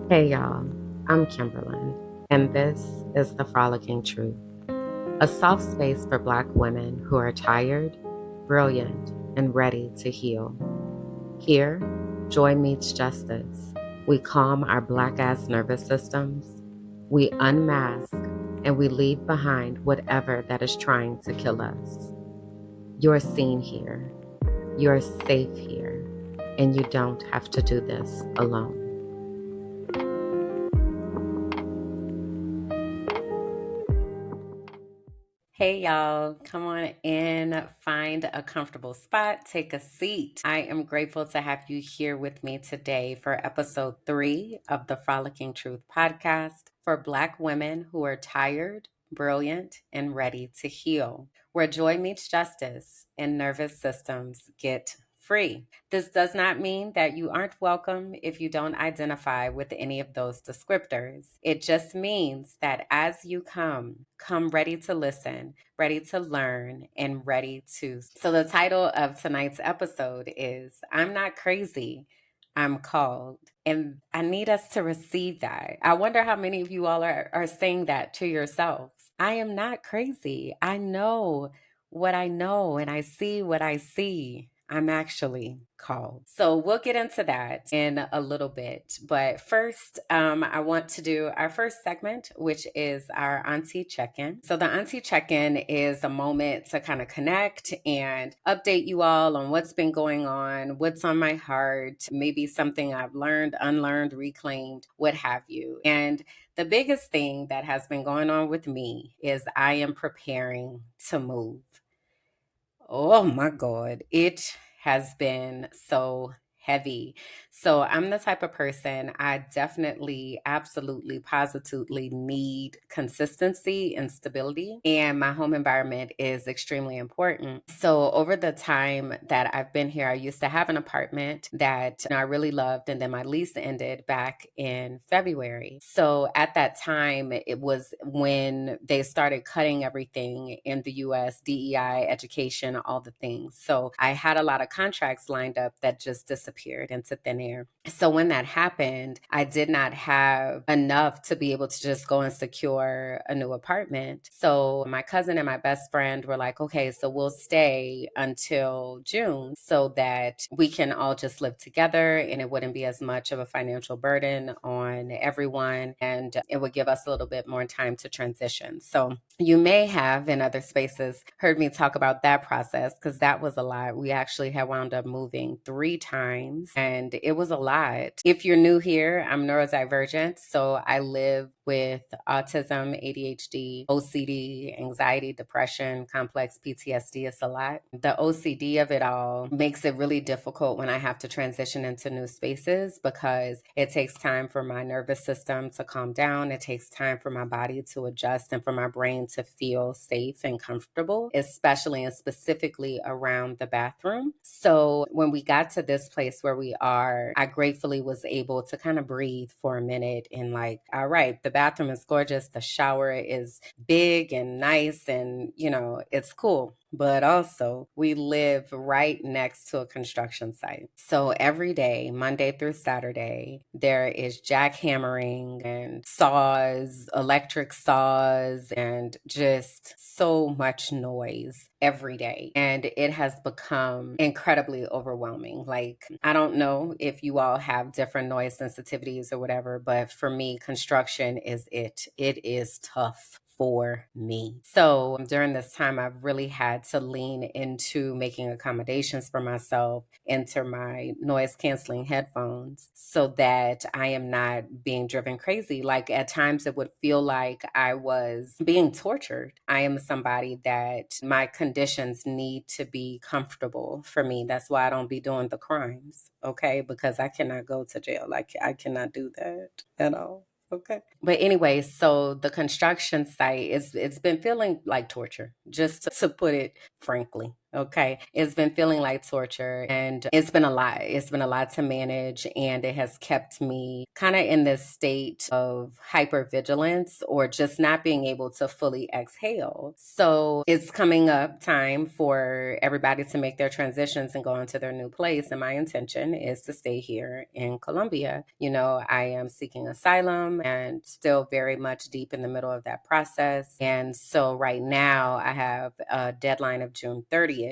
Hey y'all, I'm Kimberland, and this is the Frolicking Truth, a soft space for Black women who are tired, brilliant, and ready to heal. Here, joy meets justice. We calm our Black ass nervous systems, we unmask, and we leave behind whatever that is trying to kill us. You're seen here, you're safe here, and you don't have to do this alone. Hey y'all, come on in, find a comfortable spot, take a seat. I am grateful to have you here with me today for episode 3 of the Frolicking Truth podcast for Black women who are tired, brilliant, and ready to heal, where joy meets justice and nervous systems get free. This does not mean that you aren't welcome if you don't identify with any of those descriptors. It just means that as you come ready to listen, ready to learn, and ready to. So, the title of tonight's episode is I'm Not Crazy, I'm Called. And I need us to receive that. I wonder how many of you all are saying that to yourselves. I am not crazy. I know what I know and I see what I see. I'm actually called. So we'll get into that in a little bit. But first, I want to do our first segment, which is our Auntie Check In. So the Auntie Check In is a moment to kind of connect and update you all on what's been going on, what's on my heart, maybe something I've learned, unlearned, reclaimed, what have you. And the biggest thing that has been going on with me is I am preparing to move. Oh my God. It has been so heavy. So I'm the type of person I definitely, absolutely, positively need consistency and stability. And my home environment is extremely important. So over the time that I've been here, I used to have an apartment that I really loved. And then my lease ended back in February. So at that time, it was when they started cutting everything in the US, DEI, education, all the things. So I had a lot of contracts lined up that just disappeared into thin air. So when that happened, I did not have enough to be able to just go and secure a new apartment. So my cousin and my best friend were like, okay, so we'll stay until June so that we can all just live together and it wouldn't be as much of a financial burden on everyone and it would give us a little bit more time to transition. So you may have in other spaces heard me talk about that process because that was a lot. We actually had wound up moving 3 times and it was a lot. If you're new here, I'm neurodivergent. So I live with autism, ADHD, OCD, anxiety, depression, complex PTSD. It's a lot. The OCD of it all makes it really difficult when I have to transition into new spaces because it takes time for my nervous system to calm down. It takes time for my body to adjust and for my brain to feel safe and comfortable, especially and specifically around the bathroom. So when we got to this place where we are, I gratefully was able to kind of breathe for a minute and like, all right, the bathroom is gorgeous. The shower is big and nice and, it's cool. But also, we live right next to a construction site. So every day, Monday through Saturday, there is jackhammering and saws, electric saws, and just so much noise every day. And it has become incredibly overwhelming. Like, I don't know if you all have different noise sensitivities or whatever, but for me, construction is it. It is tough for me. So during this time, I've really had to lean into making accommodations for myself, enter my noise canceling headphones so that I am not being driven crazy. Like at times, it would feel like I was being tortured. I am somebody that my conditions need to be comfortable for me. That's why I don't be doing the crimes, okay? Because I cannot go to jail. Like I cannot do that at all. Okay. But anyway, so the construction site it's been feeling like torture, just to put it frankly. Okay. It's been feeling like torture, and it's been a lot. It's been a lot to manage, and it has kept me kind of in this state of hypervigilance or just not being able to fully exhale. So it's coming up time for everybody to make their transitions and go into their new place. And my intention is to stay here in Colombia. You know, I am seeking asylum and still very much deep in the middle of that process. And so right now I have a deadline of June 30th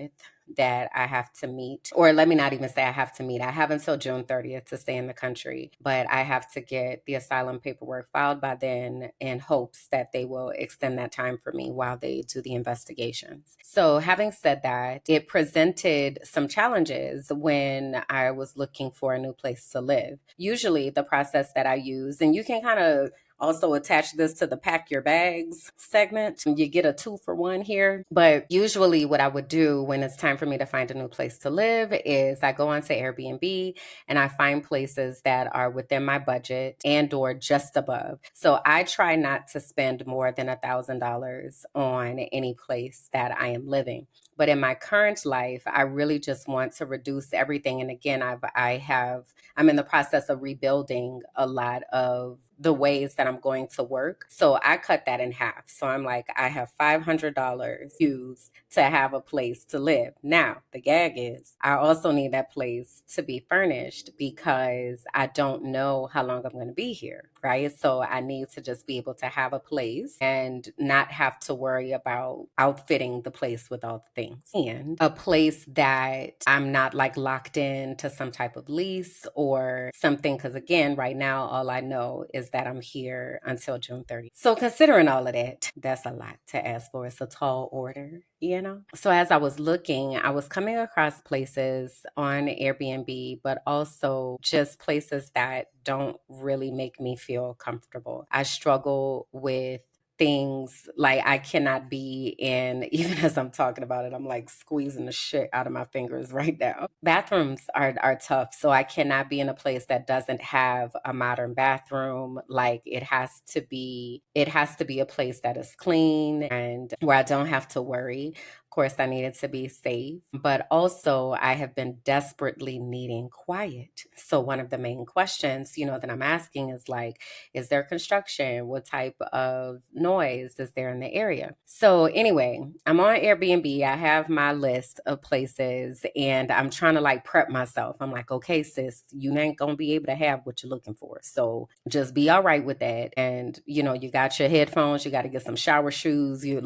that I have to meet, or let me not even say I have to meet. I have until June 30th to stay in the country, but I have to get the asylum paperwork filed by then in hopes that they will extend that time for me while they do the investigations. So having said that, it presented some challenges when I was looking for a new place to live. Usually the process that I use, and you can kind of also attach this to the pack your bags segment. You get a 2-for-1 here. But usually what I would do when it's time for me to find a new place to live is I go onto Airbnb and I find places that are within my budget and or just above. So I try not to spend more than $1,000 on any place that I am living. But in my current life, I really just want to reduce everything. And again, I'm in the process of rebuilding a lot of the ways that I'm going to work. So I cut that in half. So I'm like, I have $500 used to have a place to live. Now, the gag is I also need that place to be furnished because I don't know how long I'm going to be here, right? So I need to just be able to have a place and not have to worry about outfitting the place with all the things. And a place that I'm not like locked in to some type of lease or something. Because again, right now, all I know is that I'm here until June 30th. So considering all of that, that's a lot to ask for. It's a tall order, you know? So as I was looking, I was coming across places on Airbnb, but also just places that don't really make me feel comfortable. I struggle with things like I cannot be in, even as I'm talking about it, I'm like squeezing the shit out of my fingers right now. Bathrooms are tough. So I cannot be in a place that doesn't have a modern bathroom. Like it has to be a place that is clean and where I don't have to worry. Of course, I need it to be safe, but also I have been desperately needing quiet. So one of the main questions, that I'm asking is like, is there construction? What type of noise is there in the area? So anyway, I'm on Airbnb. I have my list of places and I'm trying to like prep myself. I'm like, okay, sis, you ain't going to be able to have what you're looking for. So just be all right with that. And, you got your headphones, you got to get some shower shoes. You're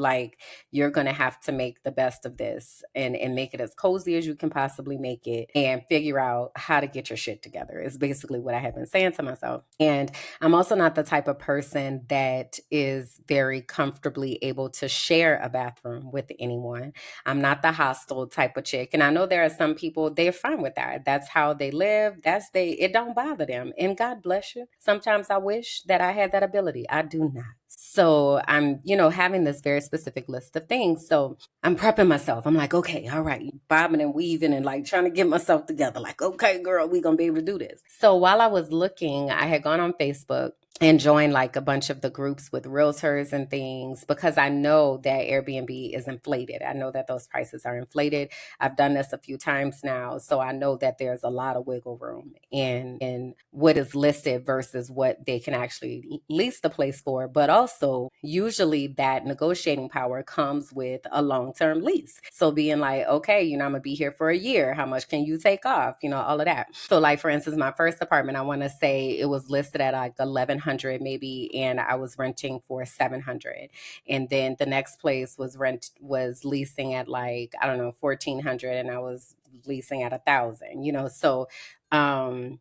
going to have to make the best of this and make it as cozy as you can possibly make it and figure out how to get your shit together is basically what I have been saying to myself. And I'm also not the type of person that is very comfortably able to share a bathroom with anyone. I'm not the hostile type of chick. And I know there are some people, they're fine with that. That's how they live. It don't bother them. And God bless you. Sometimes I wish that I had that ability. I do not. So I'm, having this very specific list of things. So I'm prepping myself. I'm like, okay, all right, bobbing and weaving and like trying to get myself together. Like, okay, girl, we gonna be able to do this. So while I was looking, I had gone on Facebook and joined like a bunch of the groups with realtors and things because I know that Airbnb is inflated. I know that those prices are inflated. I've done this a few times now. So I know that there's a lot of wiggle room in what is listed versus what they can actually lease the place for. But also usually that negotiating power comes with a long-term lease. So being like, okay, I'm gonna be here for a year. How much can you take off? All of that. So like, for instance, my first apartment, I want to say it was listed at like 1,100 maybe, and I was renting for 700. And then the next place was leasing at like, I don't know, 1,400, and I was leasing at 1,000, so, I'm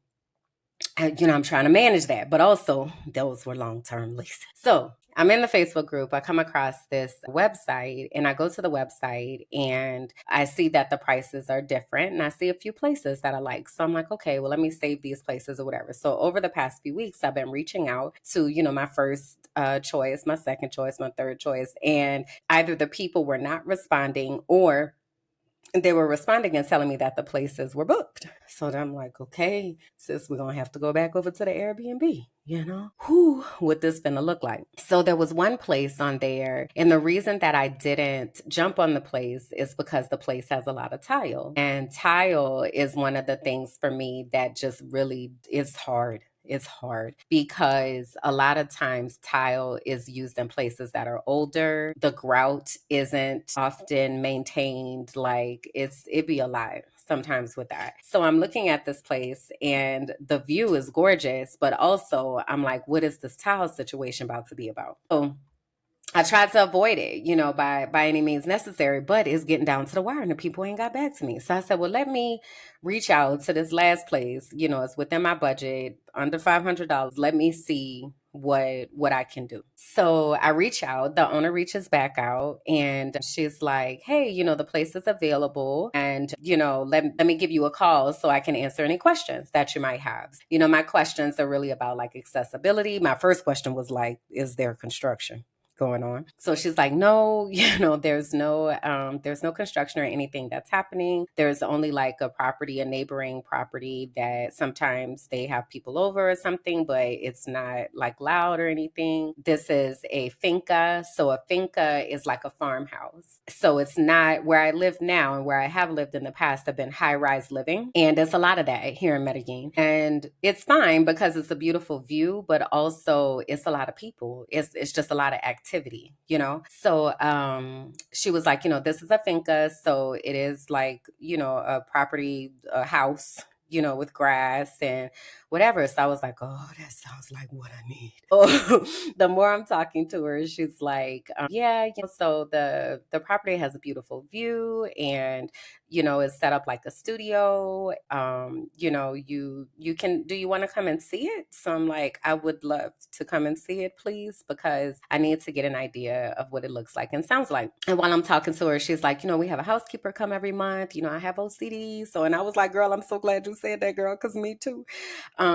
trying to manage that, but also those were long-term leases. So I'm in the Facebook group. I come across this website and I go to the website and I see that the prices are different and I see a few places that I like. So I'm like, okay, well, let me save these places or whatever. So over the past few weeks, I've been reaching out to, my first choice, my second choice, my third choice, and either the people were not responding or they were responding and telling me that the places were booked. So then I'm like, okay, sis, we're going to have to go back over to the Airbnb, you know? Who what this finna look like? So there was one place on there, and the reason that I didn't jump on the place is because the place has a lot of tile. And tile is one of the things for me that just really is hard. It's hard because a lot of times tile is used in places that are older. The grout isn't often maintained. Like it'd be a lot sometimes with that. So I'm looking at this place and the view is gorgeous, but also I'm like, what is this tile situation about to be about? So I tried to avoid it, you know, by any means necessary, but it's getting down to the wire and the people ain't got back to me. So I said, well, let me reach out to this last place. You know, it's within my budget, under $500. Let me see what I can do. So I reach out, the owner reaches back out and she's like, hey, you know, the place is available and, you know, let me give you a call so I can answer any questions that you might have. You know, my questions are really about like accessibility. My first question was like, is there construction going on? So she's like, no, you know, there's no construction or anything that's happening. There's only like a neighboring property that sometimes they have people over or something, but it's not like loud or anything. This is a finca. So a finca is like a farmhouse. So it's not where I live now, and where I have lived in the past have been high-rise living. And there's a lot of that here in Medellin. And it's fine because it's a beautiful view, but also it's a lot of people. It's just a lot of activity, you know? So she was like, you know, this is a finca. So it is like, you know, a property, a house, you know, with grass and whatever. So I was like, oh, that sounds like what I need. Oh, the more I'm talking to her, she's like, yeah, you know, so the property has a beautiful view and, you know, it's set up like a studio. You know, you can, do you want to come and see it? So I'm like, I would love to come and see it, please, because I need to get an idea of what it looks like and sounds like. And while I'm talking to her, she's like, you know, we have a housekeeper come every month. You know, I have OCD. So, and I was like, girl, I'm so glad you said that, girl, because me too.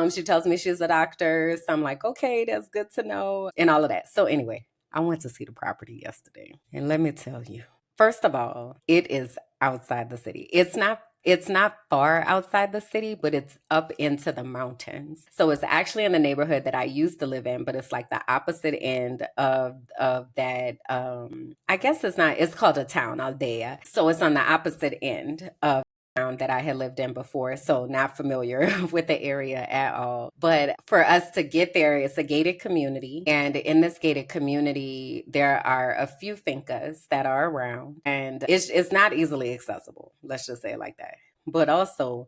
She tells me she's a doctor. So I'm like, okay, that's good to know and all of that. So anyway, I went to see the property yesterday. And let me tell you, first of all, it is outside the city. It's not far outside the city, but it's up into the mountains. So it's actually in the neighborhood that I used to live in, but it's like the opposite end of that. I guess it's called a town, Aldea. So it's on the opposite end of town that I had lived in before, so not familiar with the area at all. But for us to get there, it's a gated community. And in this gated community, there are a few fincas that are around, and it's not easily accessible. Let's just say it like that. But also,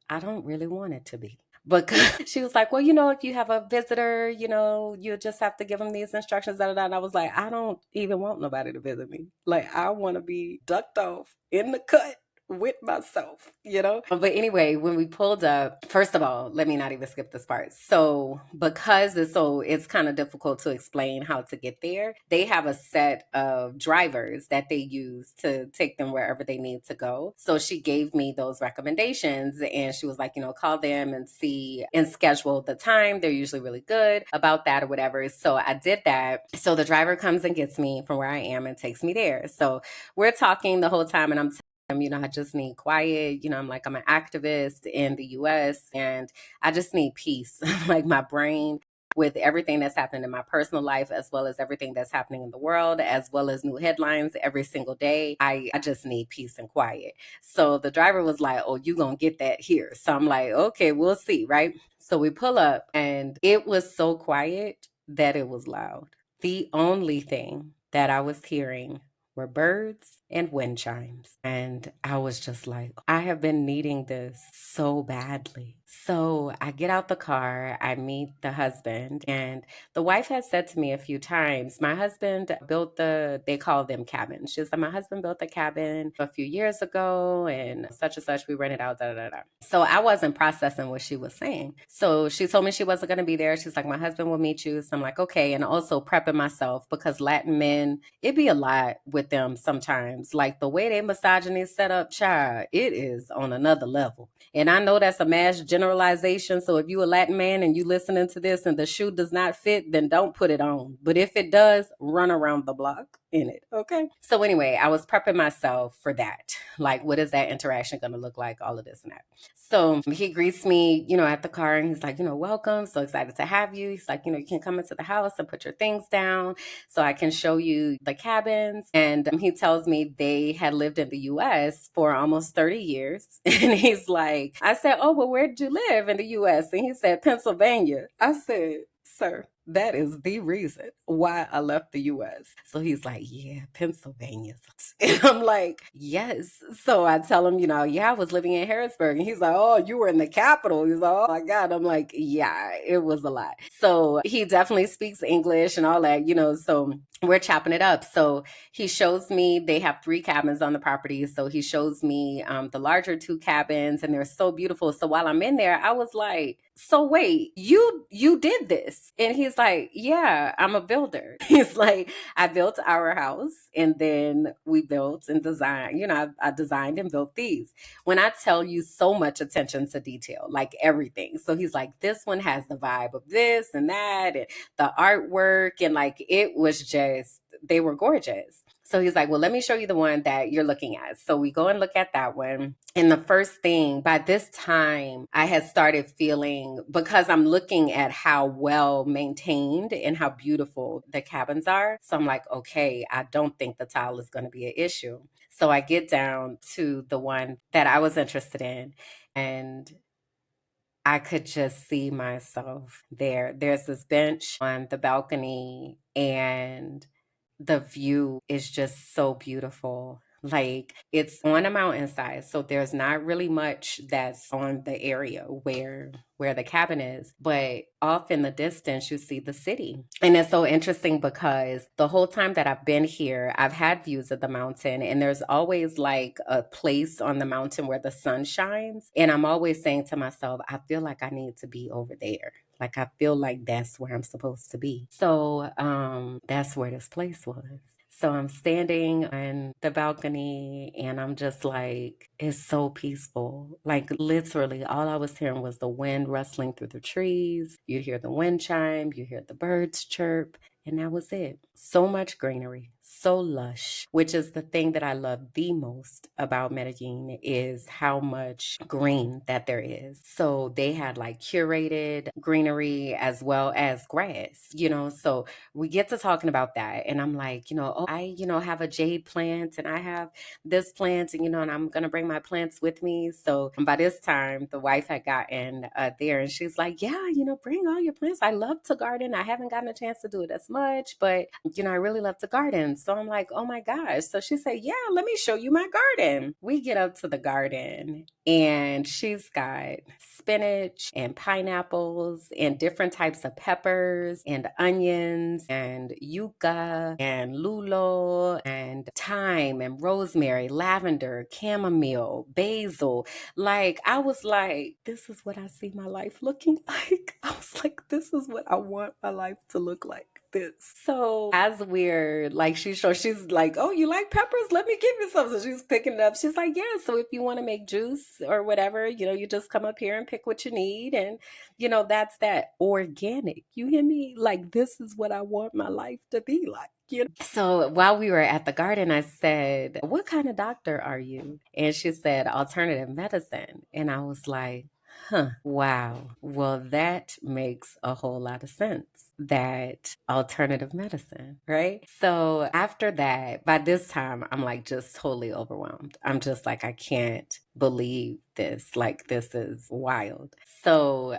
I don't really want it to be. Because she was like, well, you know, if you have a visitor, you know, you just have to give them these instructions. Da, da, da. And I was like, I don't even want nobody to visit me. Like, I want to be ducked off in the cut with myself, you know? But anyway, when we pulled up, first of all, let me not even skip this part. So because it's kind of difficult to explain how to get there, they have a set of drivers that they use to take them wherever they need to go. So she gave me those recommendations and she was like, you know, call them and see and schedule the time. They're usually really good about that or whatever. So I did that. So the driver comes and gets me from where I am and takes me there. So we're talking the whole time and I'm you know, I just need quiet. You know, I'm an activist in the US and I just need peace. Like my brain with everything that's happening in my personal life, as well as everything that's happening in the world, as well as new headlines every single day. I just need peace and quiet. So the driver was like, oh, you gonna get that here. So I'm like, okay, we'll see, right? So we pull up and it was so quiet that it was loud. The only thing that I was hearing were birds and wind chimes. And I was just like, I have been needing this so badly. So I get out the car, I meet the husband, and the wife has said to me a few times, my husband built they call them cabins. She's like, my husband built a cabin a few years ago and such, we rented out, da, da, da. So I wasn't processing what she was saying. So she told me she wasn't going to be there. She's like, my husband will meet you. So I'm like, okay. And also prepping myself because Latin men, it'd be a lot with them sometimes Mexicans, like the way they misogyny set up, child, it is on another level. And I know that's a mass generalization. So if you a Latin man and you listening to this and the shoe does not fit, then don't put it on. But if it does, run around the block in it. Okay. So anyway, I was prepping myself for that. Like, what is that interaction going to look like? All of this and that. So he greets me, at the car, and he's like, welcome. So excited to have you. He's like, you can come into the house and put your things down so I can show you the cabins. And he tells me they had lived in the US for almost 30 years. And he's like, I said, oh, well, where did you live in the US? And he said, Pennsylvania. I said, sir, that is the reason why I left the US. So he's like, yeah, Pennsylvania. And I'm like, yes. So I tell him, yeah, I was living in Harrisburg. And he's like, oh, you were in the capital. He's like, oh my God. I'm like, yeah, it was a lot. So he definitely speaks English and all that, so we're chopping it up. So he shows me, they have 3 cabins on the property. So he shows me the larger 2 cabins, and they're so beautiful. So while I'm in there, I was like, so wait, you did this? And he's like, yeah, I'm a builder. He's like, I built our house, and then we built and designed, I designed and built these. When I tell you, so much attention to detail, like everything. So he's like, this one has the vibe of this and that, and the artwork, and like, it was just, they were gorgeous. So he's like, well, let me show you the one that you're looking at. So we go and look at that one. And the first thing, by this time, I had started feeling, because I'm looking at how well maintained and how beautiful the cabins are. So I'm like, okay, I don't think the tile is going to be an issue. So I get down to the one that I was interested in, and I could just see myself there. There's this bench on the balcony, and the view is just so beautiful. Like, it's on a mountainside, so there's not really much that's on the area where the cabin is, but off in the distance you see the city. And it's so interesting because the whole time that I've been here, I've had views of the mountain, and there's always like a place on the mountain where the sun shines, and I'm always saying to myself, I feel like I need to be over there. Like, I feel like that's where I'm supposed to be. So that's where this place was. So I'm standing on the balcony, and I'm just like, it's so peaceful. Like, literally, all I was hearing was the wind rustling through the trees. You'd hear the wind chime, you hear the birds chirp, and that was it. So much greenery, so lush, which is the thing that I love the most about Medellin, is how much green that there is. So they had like curated greenery as well as grass, so we get to talking about that. And I'm like, oh, I, have a jade plant, and I have this plant, and, and I'm going to bring my plants with me. So by this time, the wife had gotten there, and she's like, yeah, bring all your plants. I love to garden. I haven't gotten a chance to do it as much, but, I really love to garden. So I'm like, oh my gosh. So she said, yeah, let me show you my garden. We get up to the garden, and she's got spinach and pineapples and different types of peppers and onions and yuca and lulo and thyme and rosemary, lavender, chamomile, basil. Like, I was like, this is what I see my life looking like. I was like, this is what I want my life to look like. This. So as we're like, she's like, oh, you like peppers? Let me give you some. So she's picking it up. She's like, yeah. So if you want to make juice or whatever, you just come up here and pick what you need. And, that's that organic. You hear me? Like, this is what I want my life to be like. So while we were at the garden, I said, what kind of doctor are you? And she said, alternative medicine. And I was like, huh, wow. Well, that makes a whole lot of sense. That alternative medicine, right? So after that, by this time, I'm like just totally overwhelmed. I'm just like, I can't believe this. Like, this is wild. So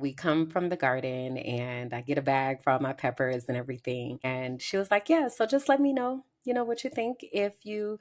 we come from the garden, and I get a bag for all my peppers and everything. And she was like, yeah, so just let me know, what you think. If you,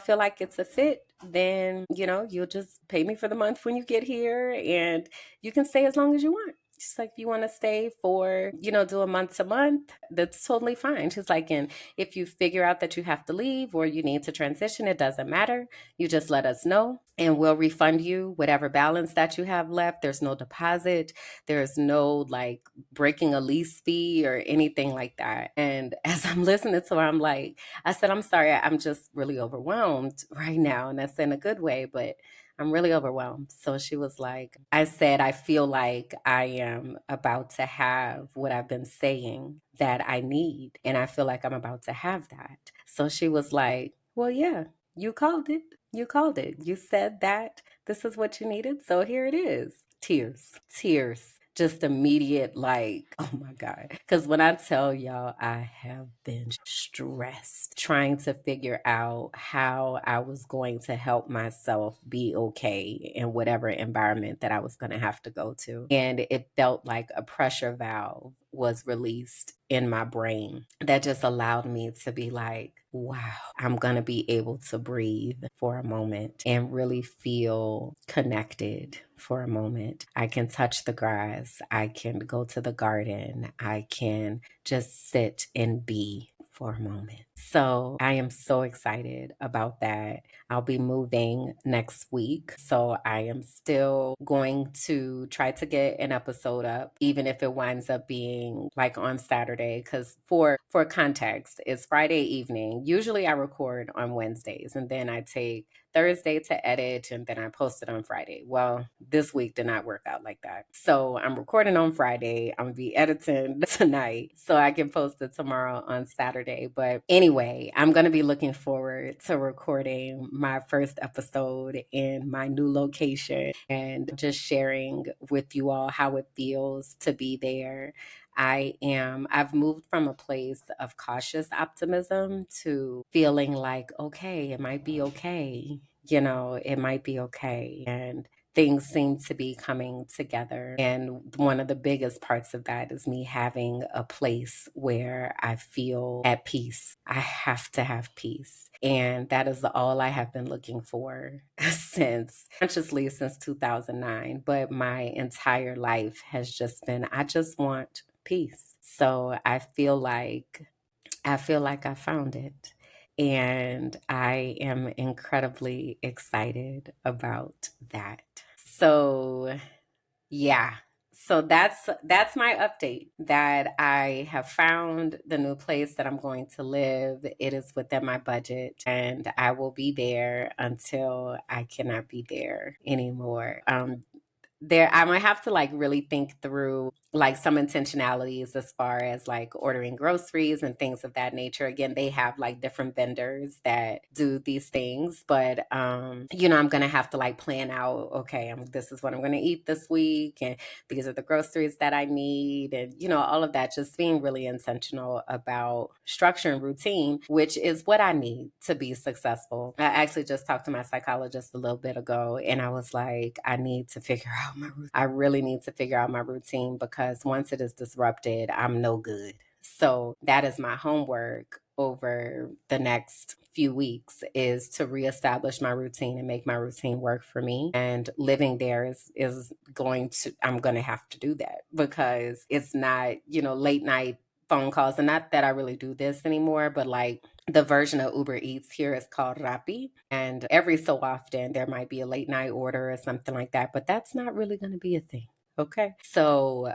feel like it's a fit, then, you'll just pay me for the month when you get here, and you can stay as long as you want. She's like, if you want to stay for, do a month to month, that's totally fine. She's like, and if you figure out that you have to leave or you need to transition, it doesn't matter. You just let us know and we'll refund you whatever balance that you have left. There's no deposit. There's no like breaking a lease fee or anything like that. And as I'm listening to her, I'm like, I said, I'm sorry, I'm just really overwhelmed right now. And that's in a good way, but I'm really overwhelmed. So she was like, I said, I feel like I am about to have what I've been saying that I need. And I feel like I'm about to have that. So she was like, well, yeah, you called it. You called it. You said that this is what you needed. So here it is. Tears, tears. Just immediate, like, oh my God. Because when I tell y'all, I have been stressed trying to figure out how I was going to help myself be okay in whatever environment that I was going to have to go to. And it felt like a pressure valve was released in my brain that just allowed me to be like, wow, I'm going to be able to breathe for a moment and really feel connected for a moment. I can touch the grass. I can go to the garden. I can just sit and be for a moment. So I am so excited about that. I'll be moving next week. So I am still going to try to get an episode up, even if it winds up being like on Saturday. Because for context, it's Friday evening. Usually I record on Wednesdays and then I take Thursday to edit and then I post it on Friday. Well, this week did not work out like that. So I'm recording on Friday. I'm gonna be editing tonight so I can post it tomorrow on Saturday. But anyway, I'm gonna be looking forward to recording my first episode in my new location and just sharing with you all how it feels to be there. I've moved from a place of cautious optimism to feeling like, okay, it might be okay. It might be okay. And things seem to be coming together. And one of the biggest parts of that is me having a place where I feel at peace. I have to have peace. And that is all I have been looking for consciously since 2009. But my entire life has just been, I just want peace. So I found it. And I am incredibly excited about that. So, yeah. So that's my update that I have found the new place that I'm going to live. It is within my budget and I will be there until I cannot be there anymore. I'm gonna have to like really think through like some intentionalities as far as like ordering groceries and things of that nature. Again, they have like different vendors that do these things, but I'm gonna have to like plan out, okay, this is what I'm gonna eat this week, and these are the groceries that I need, and all of that. Just being really intentional about structure and routine, which is what I need to be successful. I actually just talked to my psychologist a little bit ago, and I was like, I need to figure out my routine. I really need to figure out my routine because once it is disrupted, I'm no good. So that is my homework over the next few weeks, is to reestablish my routine and make my routine work for me. And living there is I'm going to have to do that because it's not, late night phone calls. And not that I really do this anymore, but like the version of Uber Eats here is called Rappi. And every so often there might be a late night order or something like that, but that's not really going to be a thing. Okay. So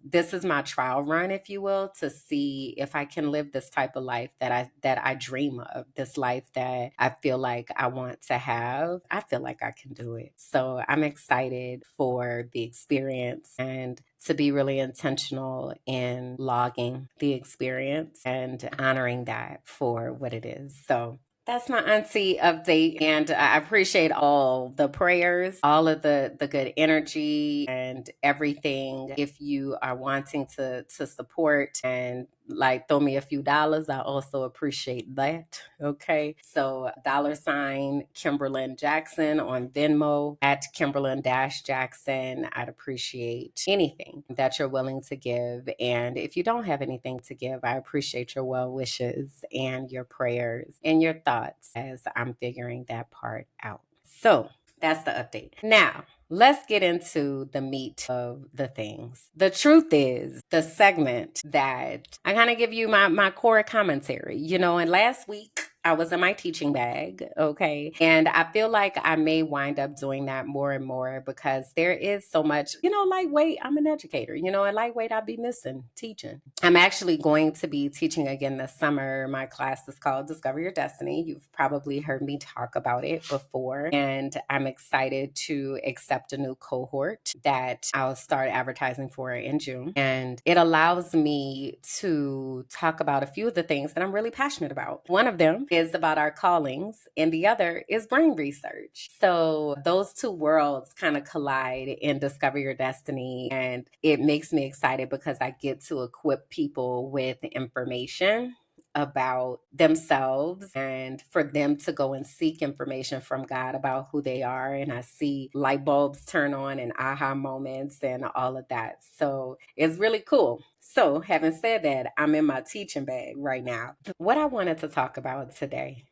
this is my trial run, if you will, to see if I can live this type of life that I dream of, this life that I feel like I want to have. I feel like I can do it. So I'm excited for the experience and to be really intentional in logging the experience and honoring that for what it is. So that's my auntie update. And I appreciate all the prayers, all of the good energy and everything. If you are wanting to support and like throw me a few dollars, I also appreciate that. Okay. So $ Kimberland Jackson on Venmo at Kimberland Jackson. I'd appreciate anything that you're willing to give. And if you don't have anything to give, I appreciate your well wishes and your prayers and your thoughts as I'm figuring that part out. So that's the update. Now, let's get into the meat of the things. The truth is the segment that I kind of give you my core commentary, and last week I was in my teaching bag, okay? And I feel like I may wind up doing that more and more because there is so much, lightweight. I'm an educator, and lightweight I'd be missing teaching. I'm actually going to be teaching again this summer. My class is called Discover Your Destiny. You've probably heard me talk about it before. And I'm excited to accept a new cohort that I'll start advertising for in June. And it allows me to talk about a few of the things that I'm really passionate about. One of them is about our callings, and the other is brain research. So those two worlds kind of collide in Discover Your Destiny, and it makes me excited because I get to equip people with information about themselves and for them to go and seek information from God about who they are. And I see light bulbs turn on and aha moments and all of that. So it's really cool. So having said that, I'm in my teaching bag right now. What I wanted to talk about today,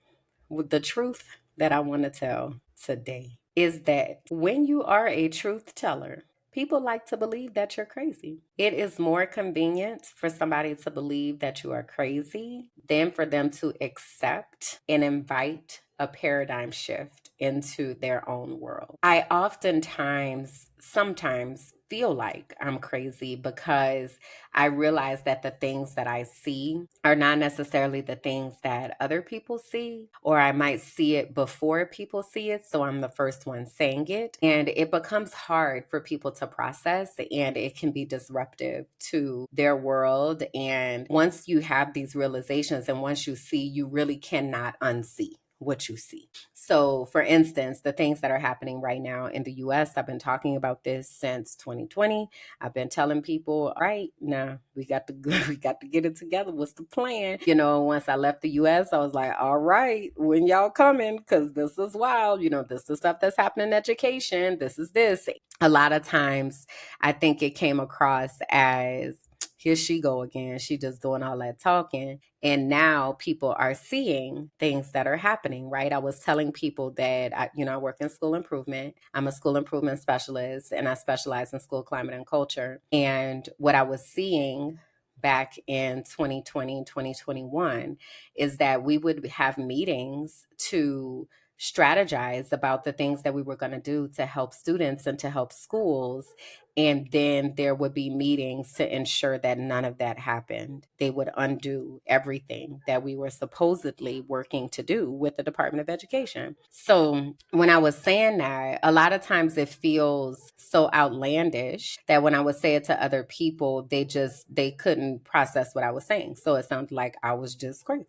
with the truth that I want to tell today, is that when you are a truth teller, people like to believe that you're crazy. It is more convenient for somebody to believe that you are crazy than for them to accept and invite a paradigm shift into their own world. I sometimes feel like I'm crazy because I realize that the things that I see are not necessarily the things that other people see, or I might see it before people see it. So I'm the first one saying it. And it becomes hard for people to process, and it can be disruptive to their world. And once you have these realizations and once you see, you really cannot unsee what you see. So, for instance, the things that are happening right now in the US, I've been talking about this since 2020. I've been telling people, all right, now we got to we got to get it together. What's the plan? Once I left the US, I was like, all right, when y'all coming? Because this is wild. This is stuff that's happening in education. This is this. A lot of times I think it came across as, here she go again. She just doing all that talking. And now people are seeing things that are happening, right? I was telling people that, I work in school improvement. I'm a school improvement specialist, and I specialize in school climate and culture. And what I was seeing back in 2020, 2021 is that we would have meetings to strategize about the things that we were going to do to help students and to help schools. And then there would be meetings to ensure that none of that happened. They would undo everything that we were supposedly working to do with the Department of Education. So when I was saying that, a lot of times it feels so outlandish that when I would say it to other people, they couldn't process what I was saying. So it sounded like I was just crazy.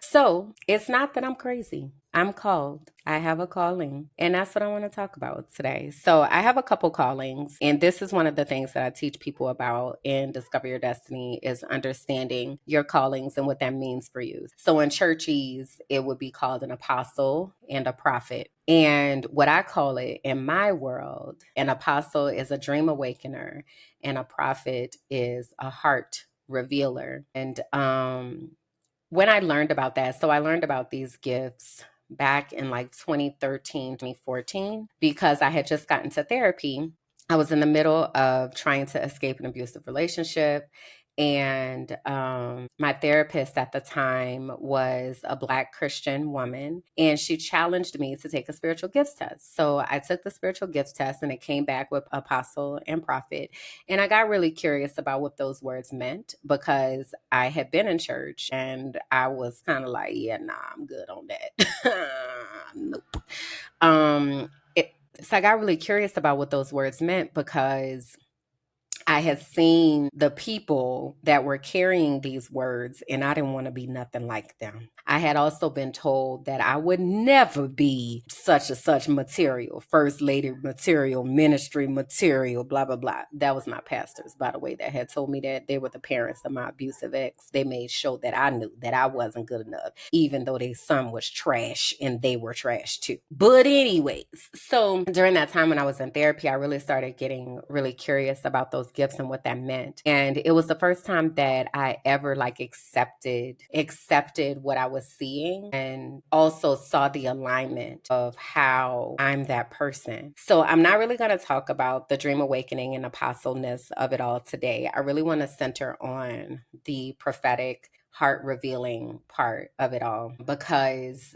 So it's not that I'm crazy. I'm called. I have a calling. And that's what I want to talk about today. So I have a couple callings. And this is one of the things that I teach people about in Discover Your Destiny is understanding your callings and what that means for you. So in churches, it would be called an apostle and a prophet. And what I call it in my world, an apostle is a dream awakener and a prophet is a heart revealer. And when I learned about that, so I learned about these gifts back in like 2013, 2014, because I had just gotten to therapy. I was in the middle of trying to escape an abusive relationship. And my therapist at the time was a Black Christian woman, and she challenged me to take a spiritual gifts test. So I took the spiritual gifts test, and it came back with apostle and prophet. And I got really curious about what those words meant because I had been in church and I was kind of like, yeah, nah, I'm good on that. Nope. So I got really curious about what those words meant because I had seen the people that were carrying these words, and I didn't want to be nothing like them. I had also been told that I would never be such and such material, first lady material, ministry material, blah, blah, blah. That was my pastors, by the way, that had told me that. They were the parents of my abusive ex. They made sure that I knew that I wasn't good enough, even though their son was trash and they were trash too. But anyways, so during that time when I was in therapy, I really started getting really curious about those gifts and what that meant. And it was the first time that I ever like accepted what I was seeing, and also saw the alignment of how I'm that person. So I'm not really going to talk about the dream awakening and apostleness of it all today. I really want to center on the prophetic, heart revealing part of it all, because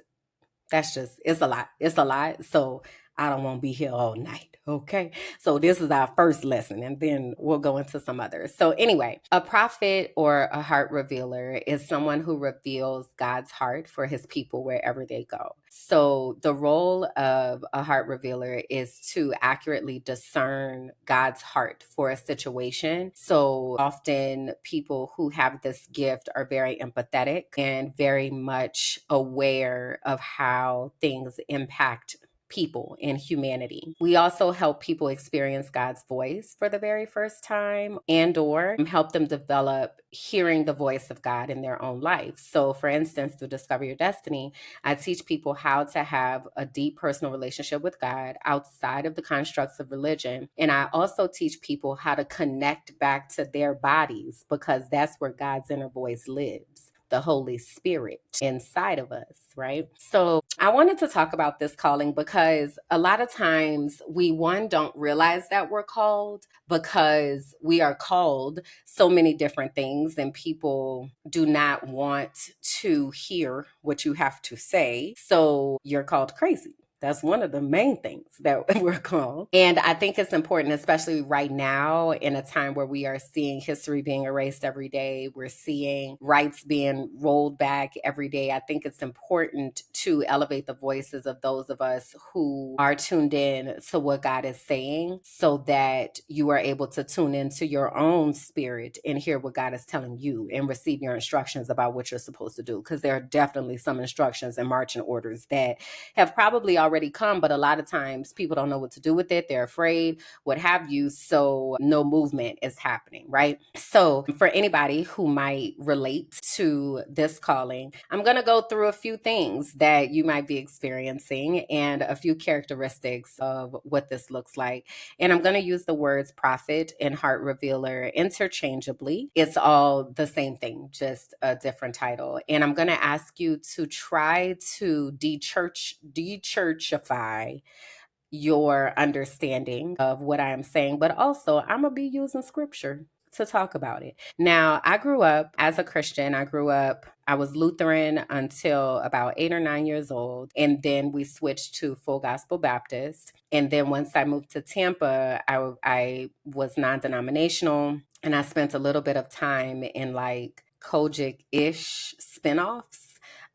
it's a lot. It's a lot. So I don't want to be here all night. Okay. So this is our first lesson, and then we'll go into some others. So anyway, a prophet or a heart revealer is someone who reveals God's heart for his people wherever they go. So the role of a heart revealer is to accurately discern God's heart for a situation. So often people who have this gift are very empathetic and very much aware of how things impact people in humanity. We also help people experience God's voice for the very first time, and or help them develop hearing the voice of God in their own life. So for instance, through Discover Your Destiny, I teach people how to have a deep personal relationship with God outside of the constructs of religion. And I also teach people how to connect back to their bodies, because that's where God's inner voice lives, the Holy Spirit inside of us, right? So I wanted to talk about this calling because a lot of times we, one, don't realize that we're called, because we are called so many different things and people do not want to hear what you have to say. So you're called crazy. That's one of the main things that we're called. And I think it's important, especially right now in a time where we are seeing history being erased every day. We're seeing rights being rolled back every day. I think it's important to elevate the voices of those of us who are tuned in to what God is saying, so that you are able to tune into your own spirit and hear what God is telling you and receive your instructions about what you're supposed to do. Because there are definitely some instructions and marching orders that have probably already come, but a lot of times people don't know what to do with it. They're afraid, what have you. So no movement is happening, right? So for anybody who might relate to this calling, I'm going to go through a few things that you might be experiencing and a few characteristics of what this looks like. And I'm going to use the words prophet and heart revealer interchangeably. It's all the same thing, just a different title. And I'm going to ask you to try to de-churchify your understanding of what I am saying, but also I'm going to be using scripture to talk about it. Now, I grew up as a Christian. I was Lutheran until about 8 or 9 years old. And then we switched to Full Gospel Baptist. And then once I moved to Tampa, I was non-denominational. And I spent a little bit of time in like Kojic-ish spinoffs.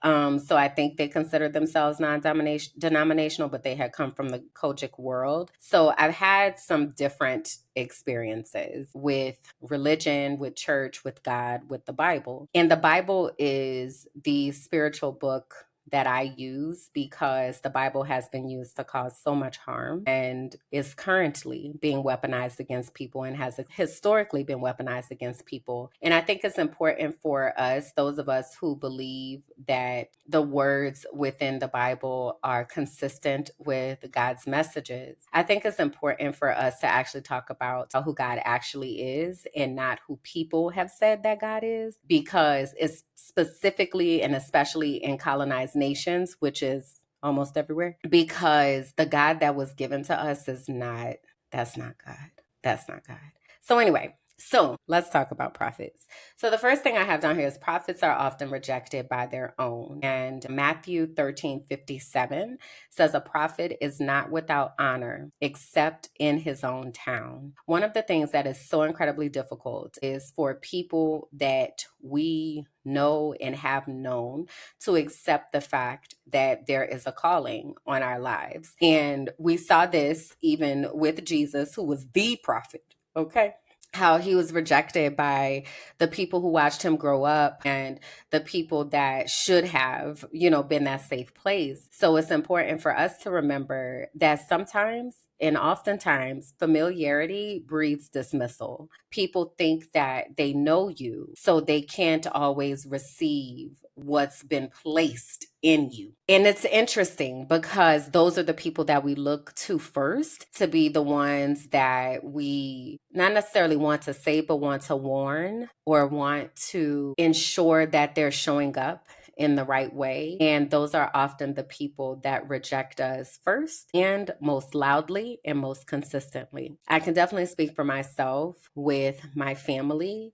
So I think they considered themselves non-denominational, but they had come from the Kojic world. So I've had some different experiences with religion, with church, with God, with the Bible. And the Bible is the spiritual book that I use because the Bible has been used to cause so much harm and is currently being weaponized against people and has historically been weaponized against people. And I think it's important for us, those of us who believe that the words within the Bible are consistent with God's messages. I think it's important for us to actually talk about who God actually is and not who people have said that God is, because it's specifically and especially in colonized nations, which is almost everywhere, because the God that was given to us that's not God. That's not God. So anyway, so let's talk about prophets. So the first thing I have down here is prophets are often rejected by their own. And Matthew 13:57 says a prophet is not without honor except in his own town. One of the things that is so incredibly difficult is for people that we know and have known to accept the fact that there is a calling on our lives. And we saw this even with Jesus, who was the prophet, okay? How he was rejected by the people who watched him grow up and the people that should have, been that safe place. So it's important for us to remember that sometimes and oftentimes familiarity breeds dismissal. People think that they know you, so they can't always receive what's been placed in you. And it's interesting because those are the people that we look to first to be the ones that we not necessarily want to say, but want to warn or want to ensure that they're showing up in the right way. And those are often the people that reject us first and most loudly and most consistently. I can definitely speak for myself with my family.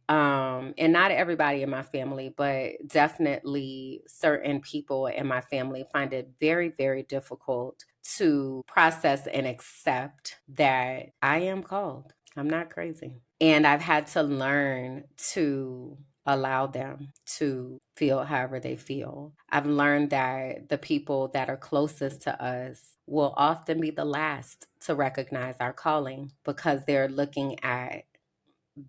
And not everybody in my family, but definitely certain people in my family find it very, very difficult to process and accept that I am called. I'm not crazy. And I've had to learn to allow them to feel however they feel. I've learned that the people that are closest to us will often be the last to recognize our calling because they're looking at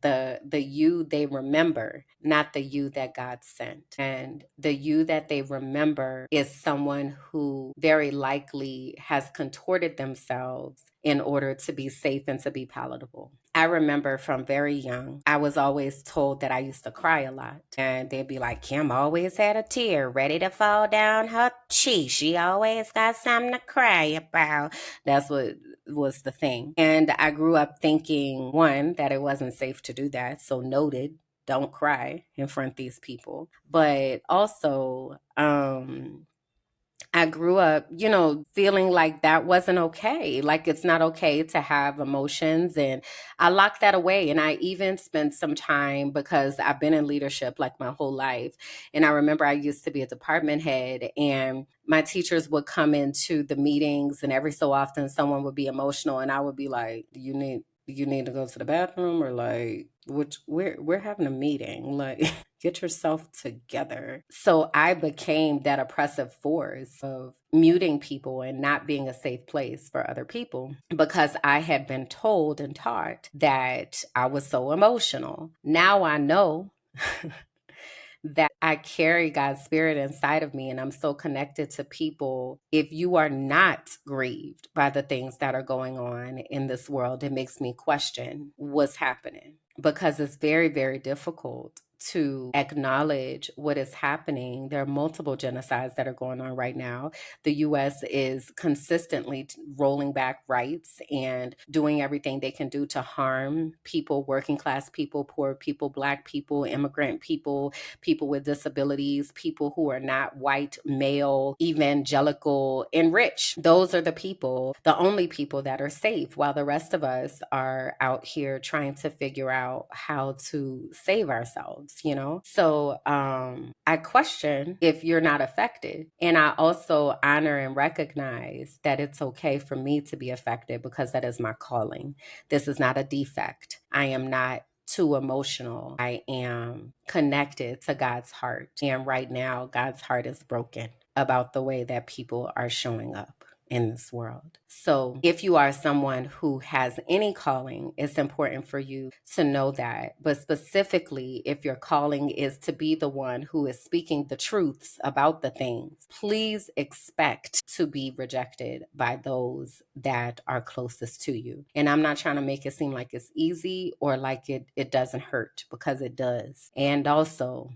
the you they remember, not the you that God sent. And the you that they remember is someone who very likely has contorted themselves in order to be safe and to be palatable. I remember from very young, I was always told that I used to cry a lot. And they'd be like, Kim always had a tear ready to fall down her cheek. She always got something to cry about. That's what was the thing. And I grew up thinking, one, that it wasn't safe to do that. So noted, don't cry in front of these people. But also, I grew up, feeling like that wasn't okay. Like it's not okay to have emotions. And I locked that away. And I even spent some time because I've been in leadership like my whole life. And I remember I used to be a department head and my teachers would come into the meetings and every so often someone would be emotional and I would be like, you need to go to the bathroom or like which we're having a meeting. Like get yourself together. So I became that oppressive force of muting people and not being a safe place for other people because I had been told and taught that I was so emotional. Now I know that I carry God's spirit inside of me and I'm so connected to people. If you are not grieved by the things that are going on in this world, it makes me question what's happening because it's very, very difficult to acknowledge what is happening. There are multiple genocides that are going on right now. The US is consistently rolling back rights and doing everything they can do to harm people, working class people, poor people, Black people, immigrant people, people with disabilities, people who are not white, male, evangelical, and rich. Those are the people, the only people that are safe, while the rest of us are out here trying to figure out how to save ourselves. So I question if you're not affected. And I also honor and recognize that it's okay for me to be affected because that is my calling. This is not a defect. I am not too emotional. I am connected to God's heart. And right now, God's heart is broken about the way that people are showing up in this world. So if you are someone who has any calling, it's important for you to know that. But specifically, if your calling is to be the one who is speaking the truths about the things, please expect to be rejected by those that are closest to you. And I'm not trying to make it seem like it's easy or like it doesn't hurt, because it does. And also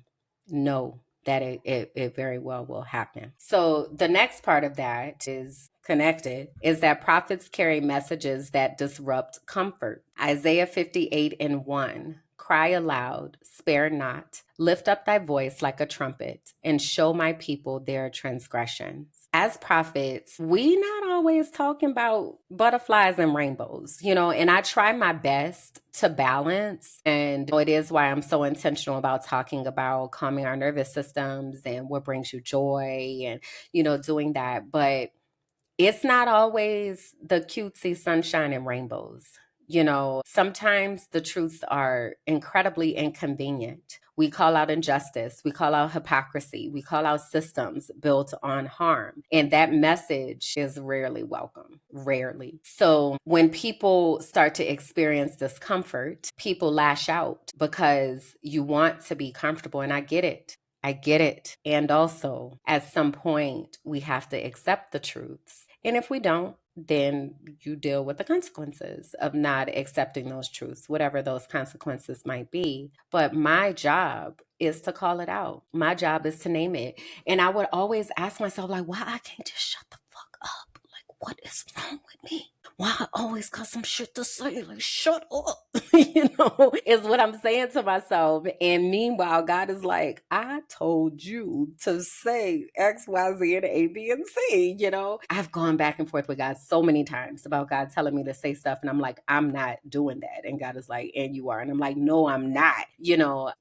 know that it very well will happen. So the next part of that is connected, is that prophets carry messages that disrupt comfort. Isaiah 58:1. Cry aloud, spare not, lift up thy voice like a trumpet, and show my people their transgressions. As prophets, we not always talking about butterflies and rainbows, and I try my best to balance. And it is why I'm so intentional about talking about calming our nervous systems and what brings you joy and, doing that. But it's not always the cutesy sunshine and rainbows. Sometimes the truths are incredibly inconvenient. We call out injustice, we call out hypocrisy, we call out systems built on harm. And that message is rarely welcome, rarely. So when people start to experience discomfort, people lash out because you want to be comfortable. And I get it. I get it. And also, at some point, we have to accept the truths. And if we don't, then you deal with the consequences of not accepting those truths, whatever those consequences might be. But my job is to call it out. My job is to name it. And I would always ask myself, like, why I can't just shut the fuck up? Like, what is wrong with me? Why I always got some shit to say? Like, shut up. Is what I'm saying to myself. And meanwhile, God is like, I told you to say X, Y, Z, and A, B, and C. I've gone back and forth with God so many times about God telling me to say stuff. And I'm like, I'm not doing that. And God is like, and you are. And I'm like, no, I'm not,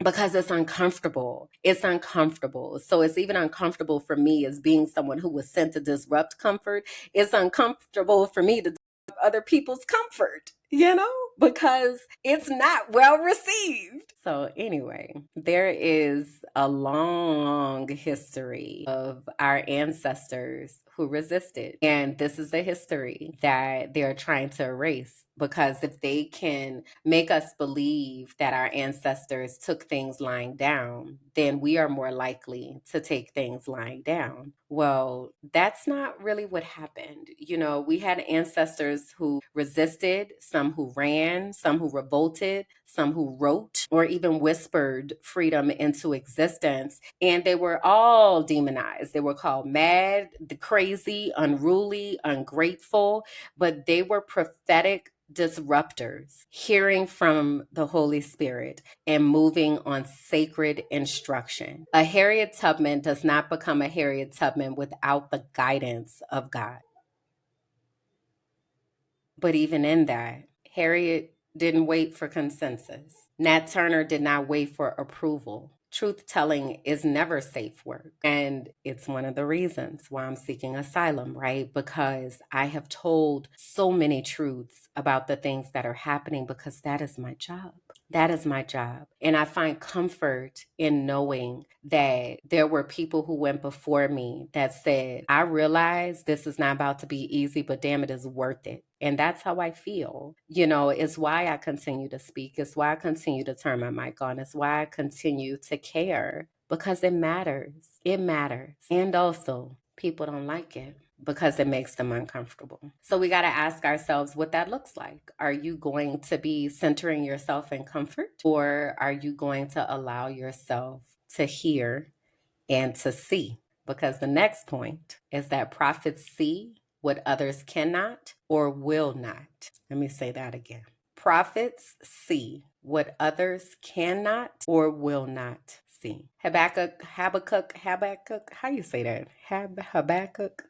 because it's uncomfortable. It's uncomfortable. So it's even uncomfortable for me as being someone who was sent to disrupt comfort. It's uncomfortable for me to other people's comfort, because it's not well received. So anyway, there is a long history of our ancestors who resisted. And this is the history that they're trying to erase. Because if they can make us believe that our ancestors took things lying down, then we are more likely to take things lying down. Well, that's not really what happened. We had ancestors who resisted, some who ran, some who revolted, some who wrote or even whispered freedom into existence. And they were all demonized. They were called mad, the crazy, unruly, ungrateful, but they were prophetic disruptors, hearing from the Holy Spirit and moving on sacred instruction. A Harriet Tubman does not become a Harriet Tubman without the guidance of God. But even in that, Harriet didn't wait for consensus. Nat Turner did not wait for approval. Truth telling is never safe work. And it's one of the reasons why I'm seeking asylum, right? Because I have told so many truths about the things that are happening because that is my job. That is my job. And I find comfort in knowing that there were people who went before me that said, I realize this is not about to be easy, but damn, it is worth it. And that's how I feel. It's why I continue to speak. It's why I continue to turn my mic on. It's why I continue to care, because it matters. It matters. And also, people don't like it because it makes them uncomfortable. So we got to ask ourselves what that looks like. Are you going to be centering yourself in comfort, or are you going to allow yourself to hear and to see? Because the next point is that prophets see what others cannot or will not. Let me say that again. Prophets see what others cannot or will not see. Habakkuk, how you say that? Habakkuk,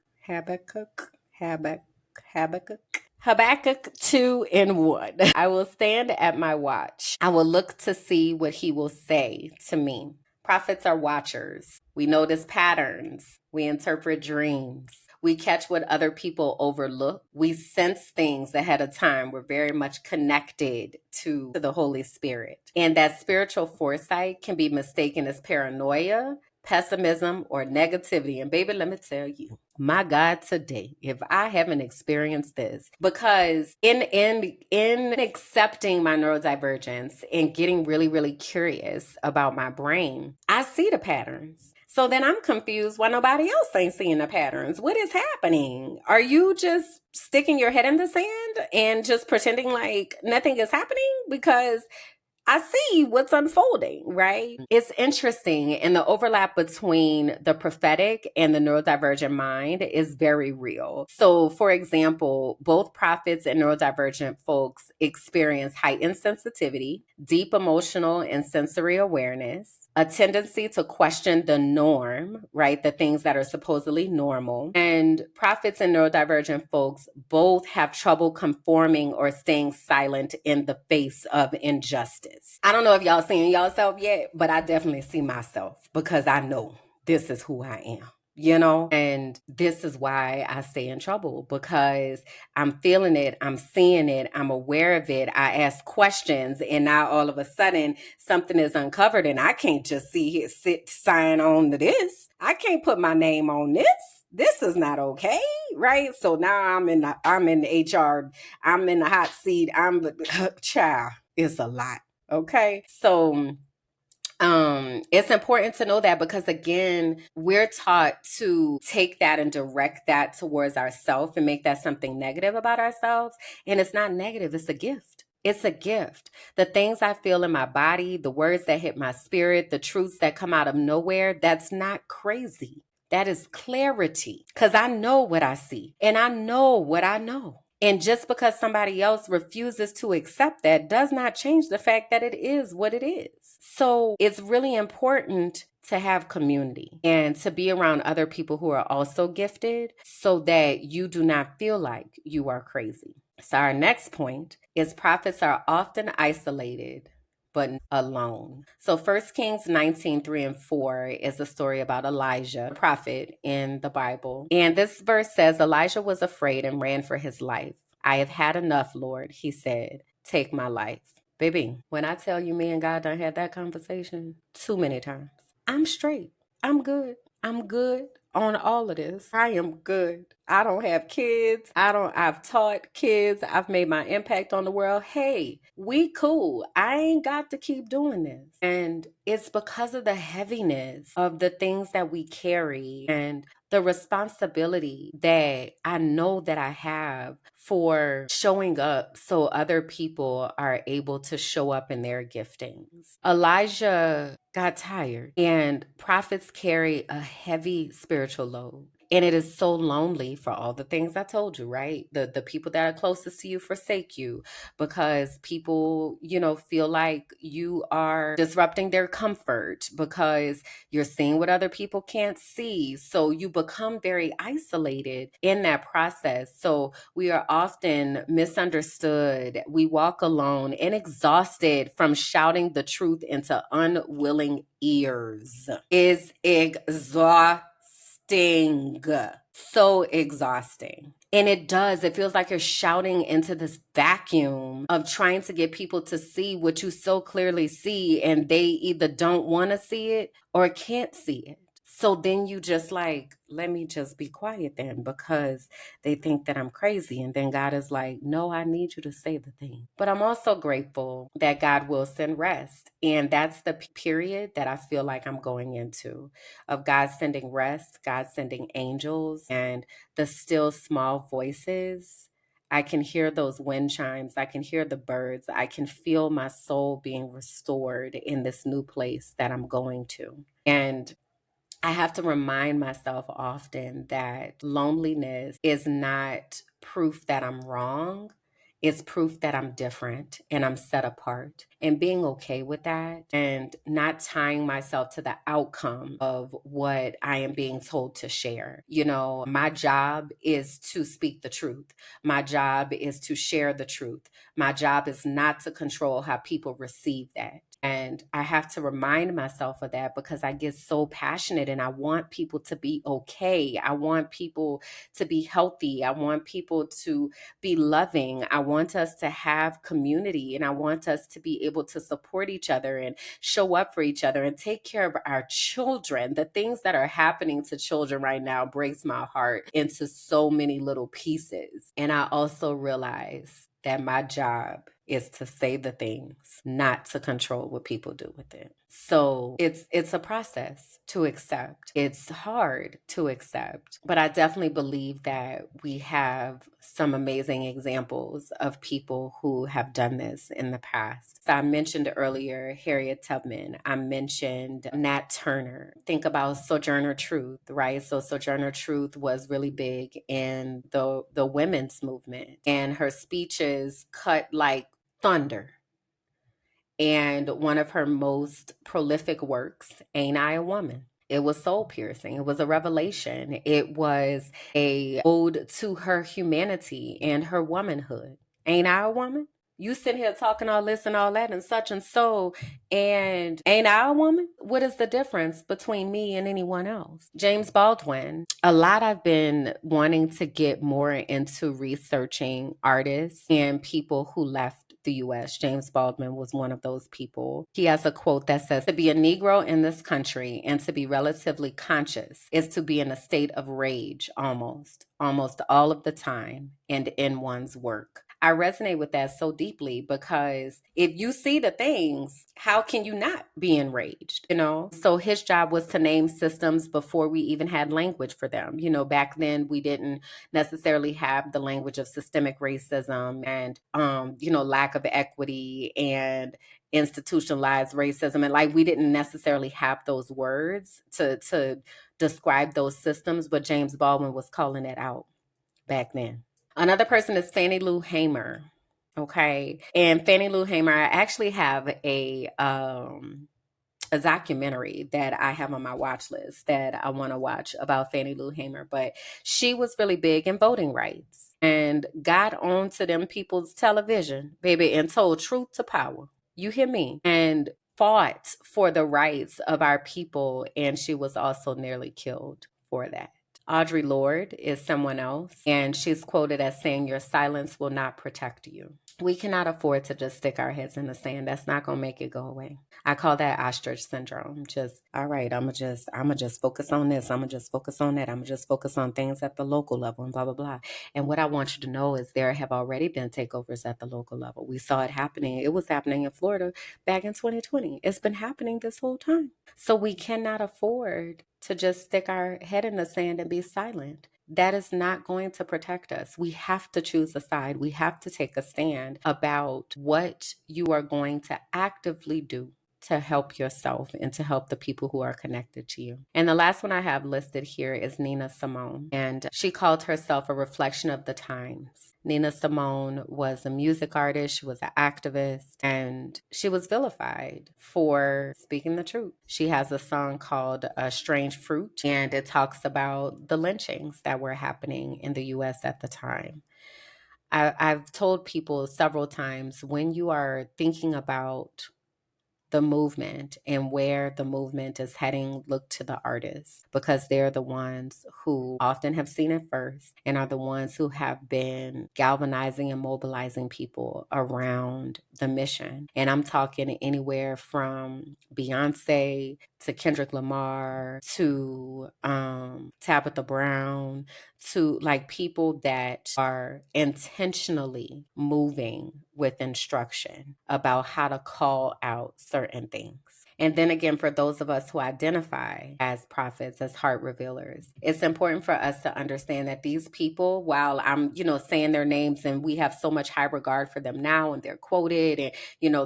Habakkuk 2 and 1. I will stand at my watch. I will look to see what he will say to me. Prophets are watchers. We notice patterns. We interpret dreams. We catch what other people overlook. We sense things ahead of time. We're very much connected to the Holy Spirit. And that spiritual foresight can be mistaken as paranoia, pessimism, or negativity. And baby, let me tell you, my God, today, if I haven't experienced this, because in accepting my neurodivergence and getting really, really curious about my brain, I see the patterns. So then I'm confused why nobody else ain't seeing the patterns. What is happening? Are you just sticking your head in the sand and just pretending like nothing is happening? Because I see what's unfolding, right? It's interesting. And the overlap between the prophetic and the neurodivergent mind is very real. So, for example, both prophets and neurodivergent folks experience heightened sensitivity, deep emotional and sensory awareness, a tendency to question the norm, right? The things that are supposedly normal. And prophets and neurodivergent folks both have trouble conforming or staying silent in the face of injustice. I don't know if y'all seeing yourself yet, but I definitely see myself because I know this is who I am. And this is why I stay in trouble, because I'm feeling it, I'm seeing it, I'm aware of it. I ask questions, and now all of a sudden something is uncovered, and I can't just sign on to this. I can't put my name on this. This is not okay, right? So now I'm in the HR, I'm in the hot seat. Child, it's a lot. Okay. So It's important to know that because again, we're taught to take that and direct that towards ourselves and make that something negative about ourselves. And it's not negative, it's a gift. It's a gift. The things I feel in my body, the words that hit my spirit, the truths that come out of nowhere, that's not crazy. That is clarity because I know what I see and I know what I know. And just because somebody else refuses to accept that does not change the fact that it is what it is. So it's really important to have community and to be around other people who are also gifted so that you do not feel like you are crazy. So our next point is prophets are often isolated but alone. So 1 Kings 19:3 and 4 is a story about Elijah, a prophet in the Bible. And this verse says Elijah was afraid and ran for his life. I have had enough, Lord, he said. Take my life. Baby, when I tell you me and God done had that conversation too many times, I'm straight. I'm good. I'm good on all of this. I am good. I don't have kids. I've taught kids. I've made my impact on the world. Hey, we cool. I ain't got to keep doing this. And it's because of the heaviness of the things that we carry and the responsibility that I know that I have for showing up so other people are able to show up in their giftings. Elijah got tired, and prophets carry a heavy spiritual load. And it is so lonely for all the things I told you, right? The people that are closest to you forsake you because people, feel like you are disrupting their comfort because you're seeing what other people can't see. So you become very isolated in that process. So we are often misunderstood. We walk alone and exhausted from shouting the truth into unwilling ears. Is exhausting. So exhausting. And it feels like you're shouting into this vacuum of trying to get people to see what you so clearly see, and they either don't want to see it or can't see it. So then you just like, let me just be quiet then because they think that I'm crazy. And then God is like, no, I need you to say the thing. But I'm also grateful that God will send rest. And that's the period that I feel like I'm going into of God sending rest, God sending angels, and the still small voices. I can hear those wind chimes. I can hear the birds. I can feel my soul being restored in this new place that I'm going to. And I have to remind myself often that loneliness is not proof that I'm wrong. It's proof that I'm different and I'm set apart, and being okay with that and not tying myself to the outcome of what I am being told to share. My job is to speak the truth. My job is to share the truth. My job is not to control how people receive that. And I have to remind myself of that because I get so passionate and I want people to be okay. I want people to be healthy. I want people to be loving. I want us to have community, and I want us to be able to support each other and show up for each other and take care of our children. The things that are happening to children right now breaks my heart into so many little pieces. And I also realize that my job is to say the things, not to control what people do with it. So it's a process to accept. It's hard to accept, but I definitely believe that we have some amazing examples of people who have done this in the past. So I mentioned earlier Harriet Tubman. I mentioned Nat Turner. Think about Sojourner Truth, right? So Sojourner Truth was really big in the women's movement, and her speeches cut like thunder. And one of her most prolific works, Ain't I a Woman? It was soul piercing. It was a revelation. It was a ode to her humanity and her womanhood. Ain't I a woman? You sitting here talking all this and all that and such and so, and ain't I a woman? What is the difference between me and anyone else? James Baldwin. A lot I've been wanting to get more into researching artists and people who left the US. James Baldwin was one of those people. He has a quote that says, to be a Negro in this country and to be relatively conscious is to be in a state of rage almost all of the time and in one's work. I resonate with that so deeply because if you see the things, how can you not be enraged? So his job was to name systems before we even had language for them. Back then we didn't necessarily have the language of systemic racism and, lack of equity and institutionalized racism. And like, we didn't necessarily have those words to describe those systems, but James Baldwin was calling it out back then. Another person is Fannie Lou Hamer. Okay. And Fannie Lou Hamer, I actually have a documentary that I have on my watch list that I want to watch about Fannie Lou Hamer, but she was really big in voting rights and got onto them people's television, baby, and told truth to power. You hear me? And fought for the rights of our people. And she was also nearly killed for that. Audre Lorde is someone else, and she's quoted as saying, "Your silence will not protect you." We cannot afford to just stick our heads in the sand. That's not going to make it go away. I call that ostrich syndrome. Just, all right, I'm gonna just focus on this. I'm gonna just focus on that. I'm gonna just focus on things at the local level and blah, blah, blah. And what I want you to know is there have already been takeovers at the local level. We saw it happening. It was happening in Florida back in 2020. It's been happening this whole time. So we cannot afford to just stick our head in the sand and be silent. That is not going to protect us. We have to choose a side. We have to take a stand about what you are going to actively do to help yourself and to help the people who are connected to you. And the last one I have listed here is Nina Simone. And she called herself a reflection of the times. Nina Simone was a music artist, she was an activist, and she was vilified for speaking the truth. She has a song called Strange Fruit, and it talks about the lynchings that were happening in the US at the time. I've told people several times, when you are thinking about the movement and where the movement is heading, look to the artists, because they're the ones who often have seen it first and are the ones who have been galvanizing and mobilizing people around the mission. And I'm talking anywhere from Beyonce to Kendrick Lamar to Tabitha Brown, to like people that are intentionally moving with instruction about how to call out certain things. And then again, for those of us who identify as prophets, as heart revealers, it's important for us to understand that these people, while I'm, saying their names and we have so much high regard for them now and they're quoted and,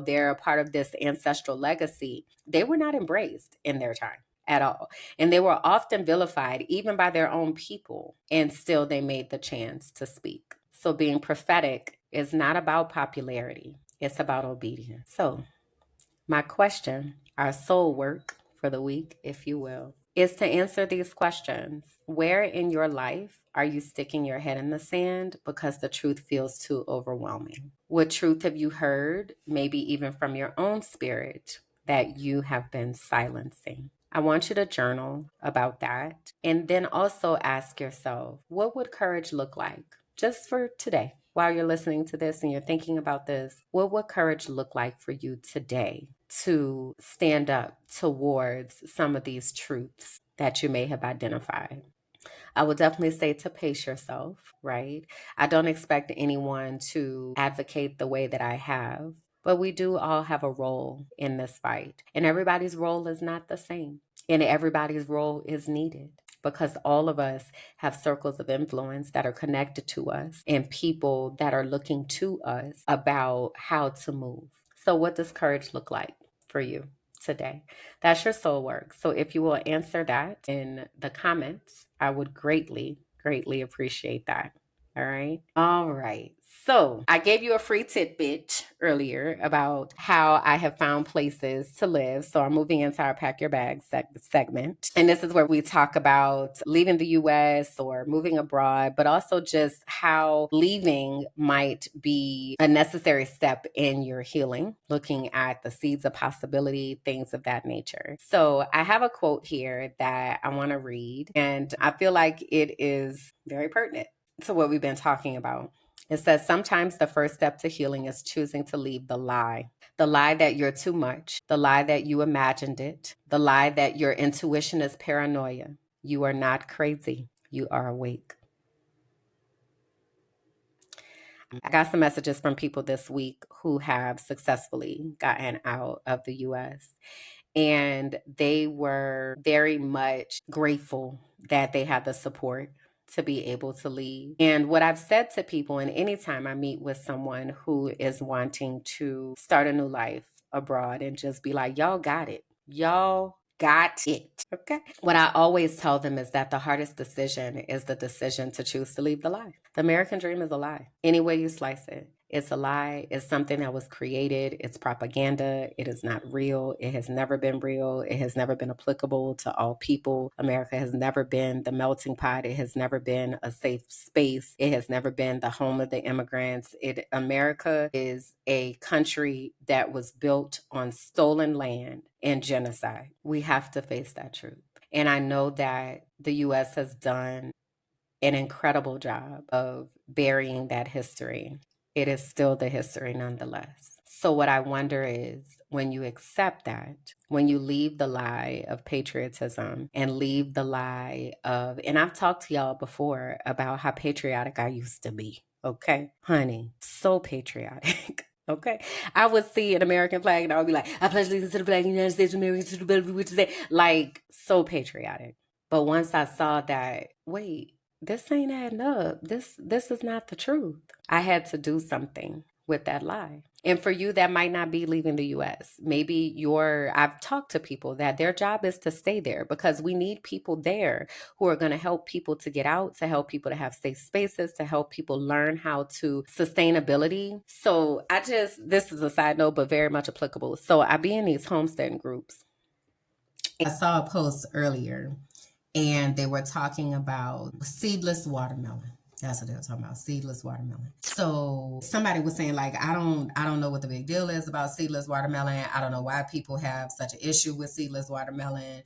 they're a part of this ancestral legacy, they were not embraced in their time at all. And they were often vilified even by their own people, and still they made the chance to speak. So being prophetic is not about popularity, it's about obedience. So my question, our soul work for the week, if you will, is to answer these questions. Where in your life are you sticking your head in the sand because the truth feels too overwhelming? What truth have you heard, maybe even from your own spirit, that you have been silencing? I want you to journal about that. And then also ask yourself, what would courage look like just for today? While you're listening to this and you're thinking about this, what would courage look like for you today to stand up towards some of these truths that you may have identified? I would definitely say to pace yourself, right? I don't expect anyone to advocate the way that I have, but we do all have a role in this fight. And everybody's role is not the same. And everybody's role is needed, because all of us have circles of influence that are connected to us and people that are looking to us about how to move. So what does courage look like for you today? That's your soul work. So if you will answer that in the comments, I would greatly, greatly appreciate that. All right. All right. So I gave you a free tidbit earlier about how I have found places to live. So I'm moving into our Pack Your Bags segment. And this is where we talk about leaving the US or moving abroad, but also just how leaving might be a necessary step in your healing, looking at the seeds of possibility, things of that nature. So I have a quote here that I want to read, and I feel like it is very pertinent to what we've been talking about. It says, sometimes the first step to healing is choosing to leave the lie that you're too much, the lie that you imagined it, the lie that your intuition is paranoia. You are not crazy. You are awake. I got some messages from people this week who have successfully gotten out of the US, and they were very much grateful that they had the support to be able to leave. And what I've said to people, and anytime I meet with someone who is wanting to start a new life abroad and just be like, y'all got it. Y'all got it. Okay. What I always tell them is that the hardest decision is the decision to choose to leave the lie. The American dream is a lie. Any way you slice it. It's a lie. It's something that was created. It's propaganda. It is not real. It has never been real. It has never been applicable to all people. America has never been the melting pot. It has never been a safe space. It has never been the home of the immigrants. America is a country that was built on stolen land and genocide. We have to face that truth. And I know that the U.S. has done an incredible job of burying that history. It is still the history nonetheless. So, what I wonder is when you accept that, when you leave the lie of patriotism and leave the lie of, and I've talked to y'all before about how patriotic I used to be. Okay, honey, so patriotic. Okay. I would see an American flag and I would be like, I pledge allegiance to the flag of the United States of America, to the republic which is there. Like, so patriotic. But once I saw that, wait, this ain't adding up. This is not the truth. I had to do something with that lie. And for you, that might not be leaving the US. Maybe I've talked to people that their job is to stay there because we need people there who are going to help people to get out, to help people to have safe spaces, to help people learn how to sustainability. So this is a side note, but very much applicable. So I be in these homesteading groups. I saw a post earlier and they were talking about seedless watermelon. That's what they were talking about, seedless watermelon. So somebody was saying like, I don't know what the big deal is about seedless watermelon. I don't know why people have such an issue with seedless watermelon,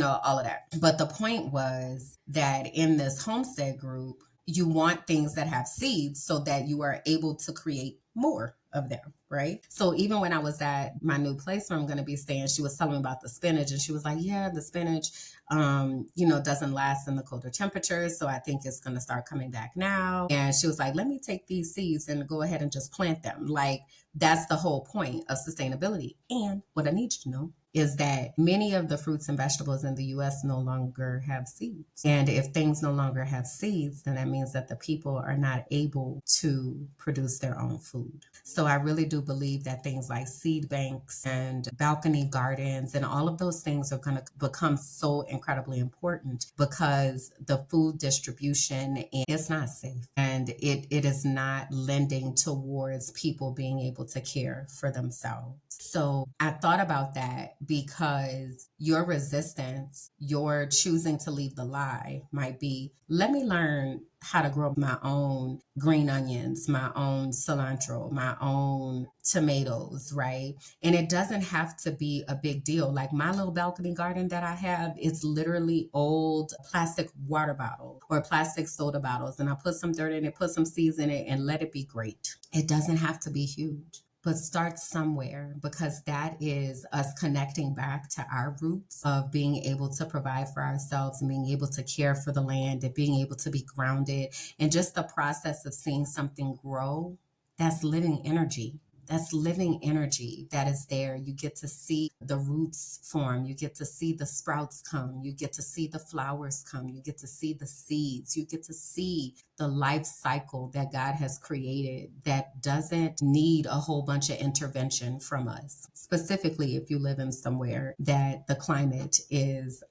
all of that. But the point was that in this homestead group, you want things that have seeds so that you are able to create more of them, right? So even when I was at my new place where I'm going to be staying, she was telling me about the spinach and she was like, yeah, the spinach, doesn't last in the colder temperatures. So I think it's going to start coming back now. And she was like, let me take these seeds and go ahead and just plant them. Like that's the whole point of sustainability. And what I need you to know is that many of the fruits and vegetables in the US no longer have seeds. And if things no longer have seeds, then that means that the people are not able to produce their own food. So I really do believe that things like seed banks and balcony gardens and all of those things are going to become so incredibly important because the food distribution is not safe and it is not lending towards people being able to care for themselves. So I thought about that because your resistance, your choosing to leave the lie might be, let me learn how to grow my own green onions, my own cilantro, my own tomatoes, right? And it doesn't have to be a big deal. Like my little balcony garden that I have is literally old plastic water bottle or plastic soda bottles. And I put some dirt in it, put some seeds in it, and let it be great. It doesn't have to be huge. But start somewhere because that is us connecting back to our roots of being able to provide for ourselves and being able to care for the land and being able to be grounded. And just the process of seeing something grow, that's living energy. That's living energy that is there. You get to see the roots form. You get to see the sprouts come. You get to see the flowers come. You get to see the seeds. You get to see the life cycle that God has created that doesn't need a whole bunch of intervention from us. Specifically, if you live in somewhere that the climate is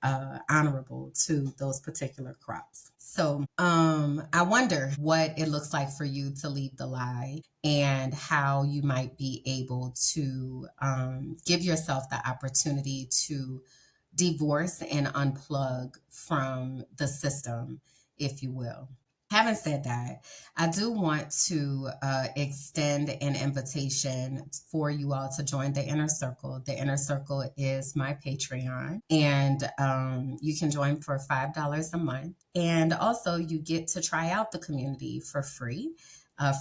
honorable to those particular crops. So I wonder what it looks like for you to leave the lie and how you might be able to give yourself the opportunity to divorce and unplug from the system, if you will. Having said that, I do want to extend an invitation for you all to join the Inner Circle. The Inner Circle is my Patreon, and you can join for $5 a month. And also, you get to try out the community for free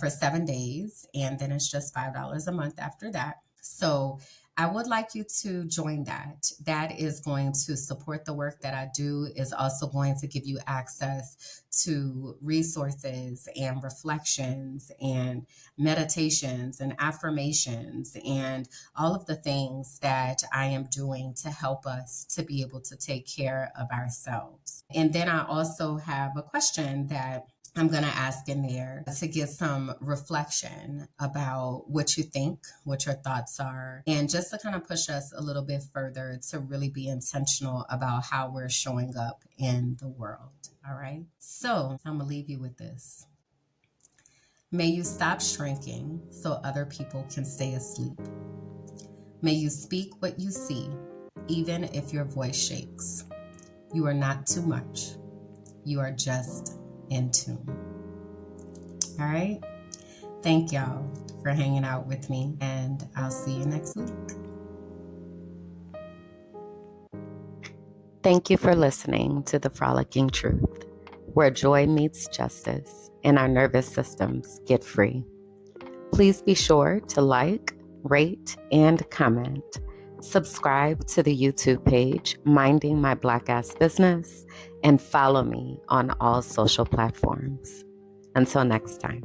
for 7 days, and then it's just $5 a month after that. So I would like you to join that. That is going to support the work that I do, is also going to give you access to resources and reflections and meditations and affirmations and all of the things that I am doing to help us to be able to take care of ourselves. And then I also have a question that I'm going to ask in there to get some reflection about what you think, what your thoughts are, and just to kind of push us a little bit further to really be intentional about how we're showing up in the world. All right. So I'm going to leave you with this. May you stop shrinking so other people can stay asleep. May you speak what you see, even if your voice shakes. You are not too much. You are just in tune. All right. Thank y'all for hanging out with me, and I'll see you next week. Thank you for listening to The Frolicking Truth, where joy meets justice and our nervous systems get free. Please be sure to like, rate, and comment. Subscribe to the YouTube page, Minding My Black Ass Business, and follow me on all social platforms. Until next time.